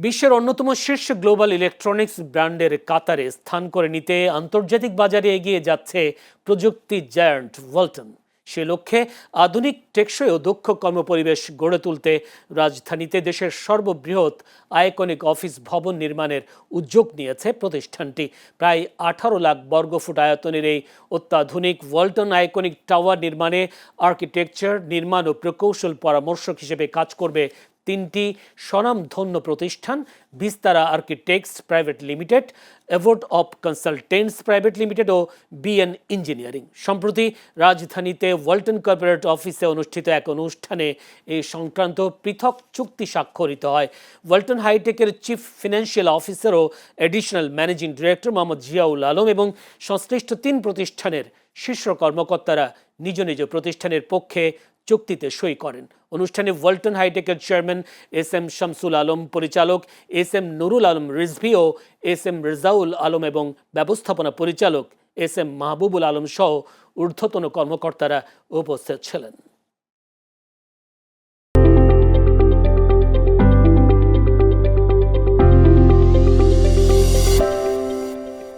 বিশ্বের অন্যতম শীর্ষ গ্লোবাল ইলেকট্রনিক্স ব্র্যান্ডের কাতারে স্থান করে নিতে আন্তর্জাতিক বাজারে এগিয়ে যাচ্ছে প্রযুক্তি জায়ান্ট ওয়ালটন। সে লক্ষ্যে আধুনিক টেকসই ও দক্ষ কর্মপরিবেশ গড়ে তুলতে রাজধানীতে দেশের সর্ববৃহৎ আইকনিক অফিস ভবন নির্মাণের উদ্যোগ নিয়েছে প্রতিষ্ঠানটি। প্রায় 18 লাখ বর্গফুট আয়তনের এই অত্যাধুনিক ওয়ালটন আইকনিক টাওয়ার নির্মাণে আর্কিটেকচার, নির্মাণ ও প্রকৌশল পরামর্শক হিসেবে কাজ করবে তিনটি স্বনামধন্য প্রতিষ্ঠান: বিস্তারা আর্কিটেক্টস প্রাইভেট লিমিটেড, এভোর্ট অফ কনসালটেন্টস প্রাইভেট লিমিটেড ও বিএন ইঞ্জিনিয়ারিং। সম্প্রতি রাজধানীতে ওয়ালটন কর্পোরেট অফিসে অনুষ্ঠিত এক অনুষ্ঠানে এই সংক্রান্ত পৃথক চুক্তি স্বাক্ষরিত হয়। ওয়ালটন হাইটেকের চিফ ফিনান্সিয়াল অফিসার ও additional managing director Mohammad Ziaul Alam এবং সংশ্লিষ্ট 3 প্রতিষ্ঠানের শীর্ষ কর্মকর্তারা নিজ নিজ প্রতিষ্ঠানের পক্ষে চুক্তিতে সই করেন। অনুষ্ঠানে ওয়ালটন হাইটেকের chairman S M Shamsul Alam, পরিচালক এস এম নুরুল আলম রিজভী ও এস এম রেজাউল আলম এবং ব্যবস্থাপনা পরিচালক এস এম মাহবুবুল আলম সহ ঊর্ধ্বতন কর্মকর্তারা উপস্থিত ছিলেন।